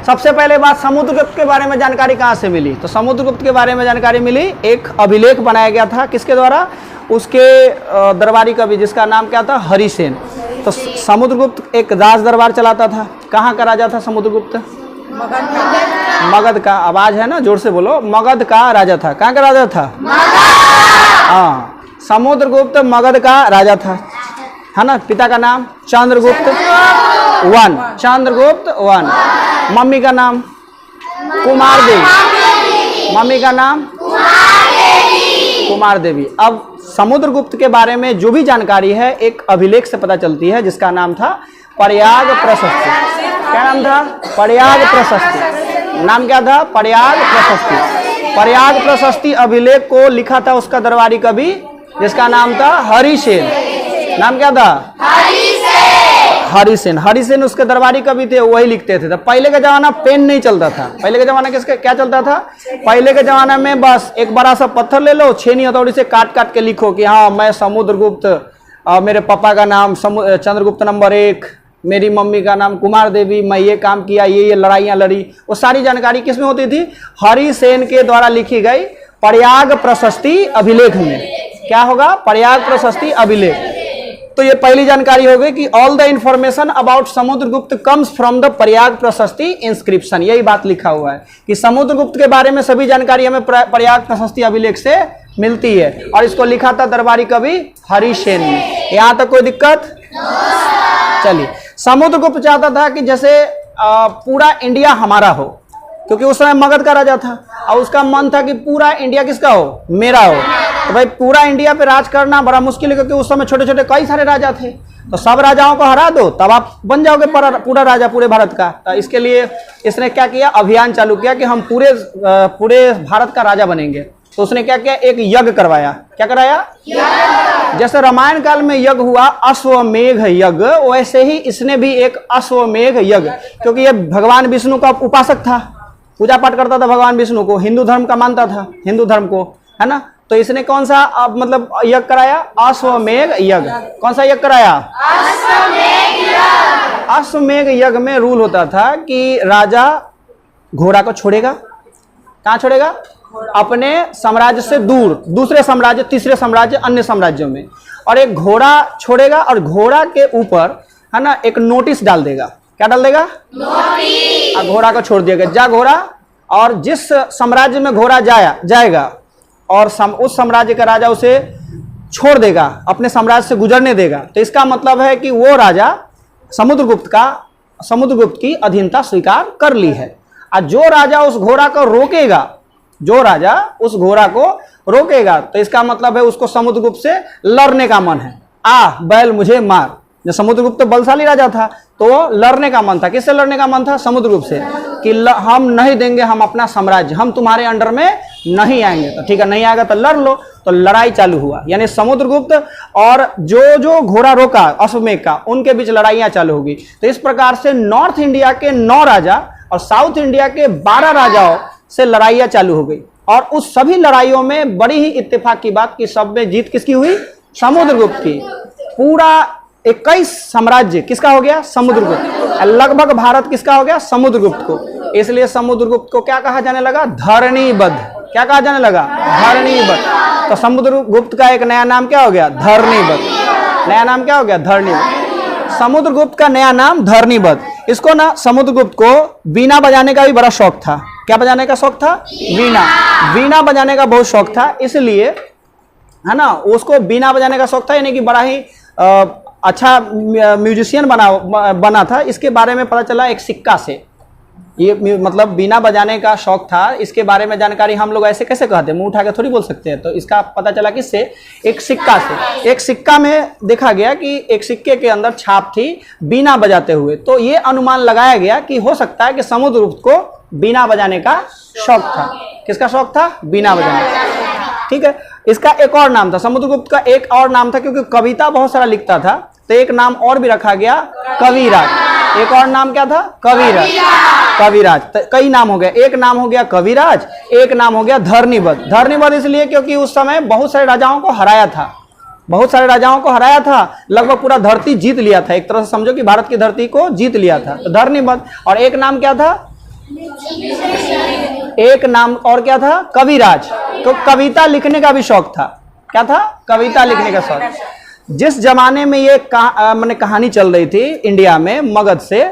सबसे पहले बात, समुद्रगुप्त के बारे में जानकारी कहाँ से मिली? तो समुद्रगुप्त के बारे में जानकारी मिली, एक अभिलेख बनाया गया था, किसके द्वारा? उसके दरबारी कवि जिसका नाम क्या था? हरिसेन। तो समुद्रगुप्त एक राज दरबार चलाता था। कहाँ का राजा था समुद्रगुप्त? मगध का। आवाज है ना, जोर से बोलो। मगध का राजा था। कहाँ का राजा था? हाँ, समुद्रगुप्त मगध का राजा था, है ना। पिता का नाम Chandragupta one, Chandragupta one. Mummy का नाम कुमार देवी, मम्मी का नाम कुमार देवी। अब समुद्रगुप्त के बारे में जो भी जानकारी है एक अभिलेख से पता चलती है, जिसका नाम था प्रयाग प्रशस्ति। क्या नाम था? प्रयाग प्रशस्ति। नाम क्या था? प्रयाग प्रशस्ति। प्रयाग प्रशस्ति अभिलेख को लिखा था उसका दरबारी कवि जिसका नाम था हरिसेन। नाम क्या था? हरिसेन। हरिसेन उसके दरबारी कवि थे, वही लिखते थे। तो पहले का जमाना पेन नहीं चलता था। पहले के जमाना किसका क्या चलता था? पहले के जमाना में बस एक बड़ा सा पत्थर ले लो, छेनी हथौड़ी से काट काट के लिखो कि हाँ मैं समुद्रगुप्त, मेरे पापा का नाम चंद्रगुप्त नंबर 1, मेरी मम्मी का नाम कुमार देवी, मैं ये काम किया, ये लड़ाइयाँ लड़ी। वो सारी जानकारी किस में होती थी? हरिसेन के द्वारा लिखी गई प्रयाग प्रशस्ति अभिलेख में। क्या होगा? प्रयाग प्रशस्ति अभिलेख। तो ये पहली जानकारी हो गई कि all the information about Samudragupta comes from the Prayag प्रशस्ति इंस्क्रिप्शन। यही बात लिखा हुआ है कि समुद्रगुप्त के बारे में सभी जानकारी हमें प्रयाग प्रशस्ति अभिलेख से मिलती है, और इसको लिखा था दरबारी कवि हरिसेन ने। यहाँ तक कोई दिक्कत? चलिए, समुद्रगुप्त चाहता था कि जैसे पूरा इंडिया हमारा हो, क्योंकि उस समय मगध का राजा था और उसका मन था कि पूरा इंडिया किसका हो? मेरा हो। तो भाई पूरा इंडिया पे राज करना बड़ा मुश्किल है, क्योंकि उस समय छोटे छोटे कई सारे राजा थे। तो सब राजाओं को हरा दो तब आप बन जाओगे पूरा राजा पूरे भारत का। तो इसके लिए इसने क्या किया? अभियान चालू किया कि हम पूरे भारत का राजा बनेंगे। तो उसने क्या किया? एक यज्ञ करवाया। क्या कराया? जैसे रामायण काल में यज्ञ हुआ अश्वमेघ यज्ञ, वैसे ही इसने भी एक अश्वमेघ यज्ञ, क्योंकि ये भगवान विष्णु का उपासक था, पूजा पाठ करता था भगवान विष्णु को, हिंदू धर्म का मानता था, हिंदू धर्म को, है ना। तो इसने कौन सा मतलब यज्ञ कराया? अश्वमेघ यज्ञ। कौन सा यज्ञ कराया? अश्वमेघ यज्ञ में रूल होता था कि राजा घोड़ा को छोड़ेगा। कहाँ छोड़ेगा? अपने साम्राज्य से दूर, दूसरे साम्राज्य, तीसरे साम्राज्य, अन्य साम्राज्यों में, और एक घोड़ा छोड़ेगा और घोड़ा के ऊपर, है ना, एक नोटिस डाल देगा। क्या डाल देगा? नोटिस। घोड़ा को छोड़ दिया, जा घोड़ा, और जिस साम्राज्य में घोड़ा जाएगा और उस साम्राज्य का राजा उसे छोड़ देगा, अपने साम्राज्य से गुजरने देगा, तो इसका मतलब है कि वो राजा समुद्रगुप्त की अधीनता स्वीकार कर ली है। और जो राजा उस घोड़ा को रोकेगा, तो इसका मतलब है उसको समुद्रगुप्त से लड़ने का मन है। बैल मुझे मार। जो समुद्रगुप्त तो बलशाली राजा था, तो लड़ने का मन था। किससे लड़ने का मन था? समुद्रगुप्त से, कि हम नहीं देंगे, हम अपना साम्राज्य, हम तुम्हारे अंडर में नहीं आएंगे। तो ठीक है, नहीं आएगा तो लड़ लो। तो लड़ाई चालू हुआ, यानी समुद्रगुप्त और जो घोड़ा रोका अश्वमेघ का, उनके बीच लड़ाइयां चालू होगी। तो इस प्रकार से नॉर्थ इंडिया के 9 राजा और साउथ इंडिया के 12 राजाओं से लड़ाइयां चालू हो गई। और उस सभी लड़ाइयों में बड़ी ही इत्तेफाक की बात कि सब में जीत किसकी हुई? समुद्रगुप्त की। पूरा 21 साम्राज्य किसका हो गया? समुद्रगुप्त। लगभग भारत किसका हो गया? समुद्रगुप्त को। इसलिए समुद्रगुप्त को क्या कहा जाने लगा? धरणीबद्ध। क्या कहा जाने लगा? धरणीबद्ध। तो समुद्रगुप्त का एक नया नाम क्या हो गया? धरणीबद्ध। नया नाम क्या हो गया? धरणीबद्ध। समुद्रगुप्त का नया नाम धरणीबद्ध। इसको ना समुद्रगुप्त को वीणा बजाने का भी बड़ा शौक था। क्या बजाने का शौक था? वीणा बजाने का बहुत शौक था, इसलिए, है ना, उसको वीणा बजाने का शौक था, यानी कि बड़ा ही अच्छा म्यूजिशियन बना था। इसके बारे में पता चला एक सिक्का से। ये मतलब वीणा बजाने का शौक था, इसके बारे में जानकारी हम लोग ऐसे कैसे कहते हैं, मुंह उठा के थोड़ी बोल सकते हैं। तो इसका पता चला किससे? एक सिक्का से। एक सिक्का में देखा गया कि एक सिक्के के अंदर छाप थी वीणा बजाते हुए। तो ये अनुमान लगाया गया कि हो सकता है कि समुद्रगुप्त को वीणा बजाने का शौक था। किसका शौक था? वीणा बजाने का। ठीक है। इसका एक और नाम था, समुद्रगुप्त का एक और नाम था, क्योंकि कविता बहुत सारा लिखता था, तो एक नाम और भी रखा गया, कविराज। एक और नाम क्या था? कविराज। कई नाम हो गया। एक नाम हो गया कविराज, एक नाम हो गया धरणीबद्ध। धरणीबद्ध इसलिए क्योंकि उस समय बहुत सारे राजाओं को हराया था, लगभग पूरा धरती जीत लिया था। एक तरह से समझो कि भारत की धरती को जीत लिया था। तो धरणीबद्ध। और एक नाम क्या था? एक नाम और क्या था? कविराज। तो कविता लिखने का भी शौक था। क्या था? कविता लिखने का शौक। जिस जमाने में ये मैंने कहानी चल रही थी इंडिया में मगध से,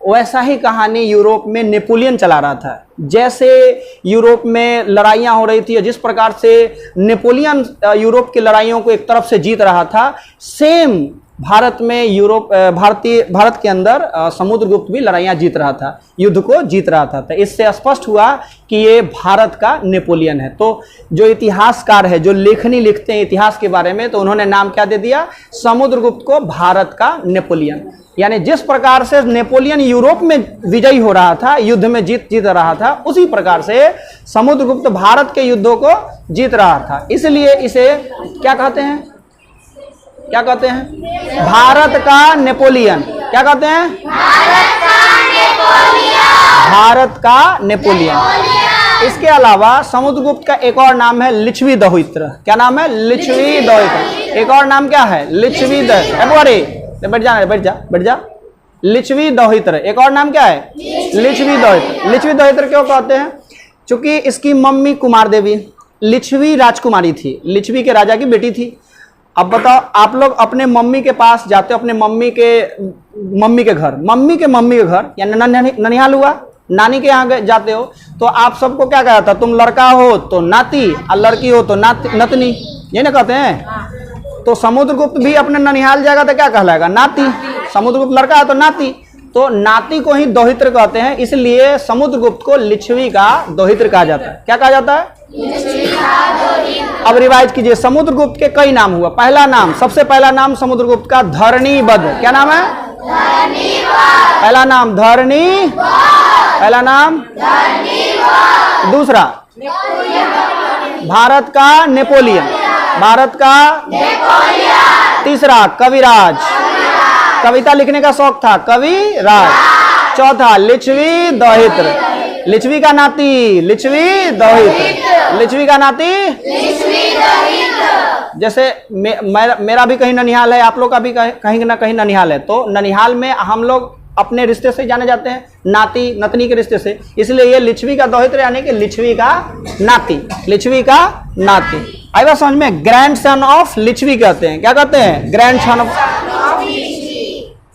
वैसा ही कहानी यूरोप में नेपोलियन चला रहा था। जैसे यूरोप में लड़ाइयाँ हो रही थी, जिस प्रकार से नेपोलियन यूरोप की लड़ाइयों को एक तरफ से जीत रहा था, सेम भारत में भारत के अंदर समुद्रगुप्त भी लड़ाइयाँ जीत रहा था, युद्ध को जीत रहा था। तो इससे स्पष्ट हुआ कि ये भारत का नेपोलियन है। तो जो इतिहासकार है, जो लेखनी लिखते हैं इतिहास के बारे में, तो उन्होंने नाम क्या दे दिया? समुद्रगुप्त को भारत का नेपोलियन। यानी जिस प्रकार से नेपोलियन यूरोप में विजयी हो रहा था, युद्ध में जीत रहा था, उसी प्रकार से समुद्रगुप्त भारत के युद्धों को जीत रहा था। इसलिए इसे क्या कहते हैं? क्या कहते हैं? भारत का नेपोलियन। क्या कहते हैं? भारत का नेपोलियन। इसके अलावा समुद्रगुप्त का एक और नाम है लिच्छवी दोहित्र। क्या नाम है? लिच्छवी दोहित्र। एक और नाम क्या है? लिच्छवी दोहित्र। बैठ जा। लिच्छवी दोहित्र। एक और नाम क्या है? लिच्छवी दोहित्र। लिच्छवी दोहित्र क्यों कहते हैं? क्योंकि इसकी मम्मी कुमार देवी लिच्छवी राजकुमारी थी, लिच्छवी के राजा की बेटी थी। अब बताओ, आप लोग अपने मम्मी के पास जाते हो, अपने मम्मी के घर यानी ननिहाल हुआ, नानी के यहाँ जाते हो, तो आप सबको क्या कहा था? तुम लड़का हो तो नाती और लड़की हो तो नतनी, ये ना कहते हैं? तो समुद्रगुप्त भी अपने ननिहाल जाएगा तो क्या कहलाएगा? नाती। समुद्रगुप्त लड़का है तो नाती, तो नाती को ही दोहित्र कहते हैं। इसलिए समुद्रगुप्त को लिच्छवी का दोहित्र कहा जाता है। क्या कहा जाता है? अब रिवाइज कीजिए, समुद्रगुप्त के कई नाम हुआ। पहला नाम, सबसे पहला नाम समुद्रगुप्त का धरणीबद्ध। क्या नाम है? पहला नाम धरणी, पहला नाम। दूसरा भारत का नेपोलियन, भारत का। तीसरा कविराज, कविता लिखने का शौक था, कविराज। चौथा लिच्छवी दोहित्र, लिच्छवी का नाती, लिच्छवी दोहित्र, लिच्छवी का नाती। जैसे मेरा भी कहीं ननिहाल है, आप लोग का भी कहीं ना कहीं ननिहाल है, तो ननिहाल में हम लोग अपने रिश्ते से जाने जाते हैं, नाती नतनी के रिश्ते से। इसलिए ये लिच्छवी का दोहित्र यानी कि लिच्छवी का नाती, लिच्छवी का नाती। आई बात समझ में? ग्रैंड सन ऑफ लिच्छवी कहते हैं। क्या कहते हैं? Grand son of.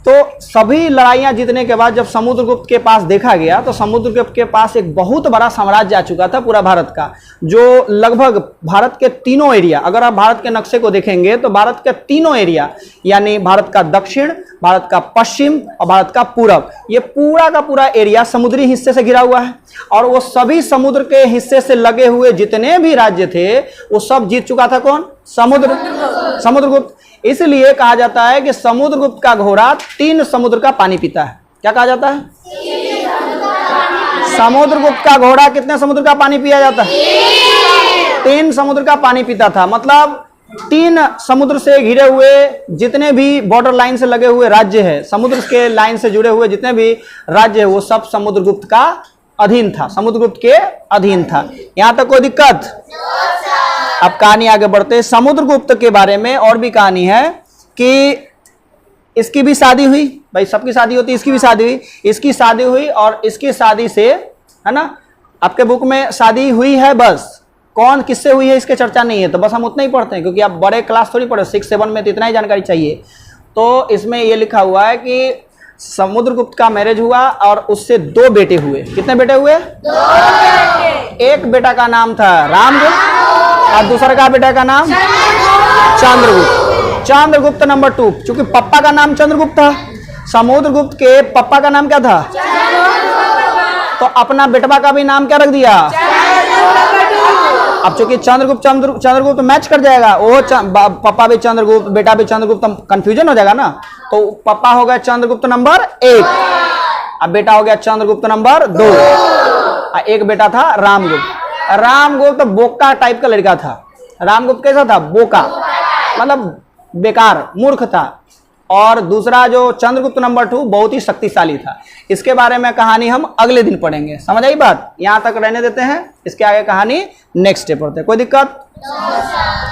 तो सभी लड़ाइयां जीतने के बाद जब समुद्रगुप्त के पास देखा गया, तो समुद्रगुप्त के पास एक बहुत बड़ा साम्राज्य आ चुका था पूरा भारत का, जो लगभग भारत के तीनों एरिया, अगर आप भारत के नक्शे को देखेंगे तो भारत के तीनों एरिया यानी भारत का दक्षिण, भारत का पश्चिम और भारत का पूरब, ये पूरा का पूरा एरिया समुद्री हिस्से से घिरा हुआ है। और वो सभी समुद्र के हिस्से से लगे हुए जितने भी राज्य थे वो सब जीत चुका था। कौन? समुद्रगुप्त। इसलिए कहा जाता है कि समुद्रगुप्त का घोड़ा 3 समुद्र का पानी पीता है। क्या कहा जाता है? समुद्रगुप्त का घोड़ा कितने समुद्र का पानी पिया जाता है? 3 समुद्र का पानी पीता था। मतलब 3 समुद्र से घिरे हुए जितने भी बॉर्डर लाइन से लगे हुए राज्य है, समुद्र के लाइन से जुड़े हुए जितने भी राज्य है, वो सब समुद्रगुप्त का अधीन था, समुद्रगुप्त के अधीन था। यहां तक कोई दिक्कत? अब कहानी आगे बढ़ते। समुद्रगुप्त के बारे में और भी कहानी है कि इसकी भी शादी हुई। भाई सबकी शादी होती है, इसकी भी शादी हुई। इसकी शादी हुई और इसकी शादी से, है ना, आपके बुक में शादी हुई है, बस कौन किससे हुई है इसके चर्चा नहीं है, तो बस हम उतना ही पढ़ते हैं क्योंकि आप बड़े क्लास थोड़ी पढ़े, 6-7 में तो इतना ही जानकारी चाहिए। तो इसमें ये लिखा हुआ है कि समुद्रगुप्त का मैरिज हुआ और उससे 2 बेटे हुए। कितने बेटे हुए? 2 बेटे। एक बेटा का नाम था रामगुप्त और दूसरे का बेटा का नाम चंद्रगुप्त। चंद्रगुप्त नंबर 2, क्योंकि पापा का नाम चंद्रगुप्त था, समुद्रगुप्त के पापा का नाम क्या था? तो अपना बेटवा का भी नाम क्या रख दिया? अब चूंकि चंद्रगुप्त मैच कर जाएगा, वो पापा भी चंद्रगुप्त, बेटा भी चंद्रगुप्त, कंफ्यूजन हो जाएगा ना। तो पापा हो गया चंद्रगुप्त नंबर 1, अब बेटा हो गया चंद्रगुप्त नंबर 2, एक बेटा था रामगुप्त। रामगुप्त बोका टाइप का लड़का था। रामगुप्त कैसा था? बोका, मतलब बेकार, मूर्ख था। और दूसरा जो चंद्रगुप्त नंबर 2 बहुत ही शक्तिशाली था। इसके बारे में कहानी हम अगले दिन पढ़ेंगे। समझ आई बात? यहां तक रहने देते हैं, इसके आगे कहानी नेक्स्ट डे पढ़ते हैं। कोई दिक्कत?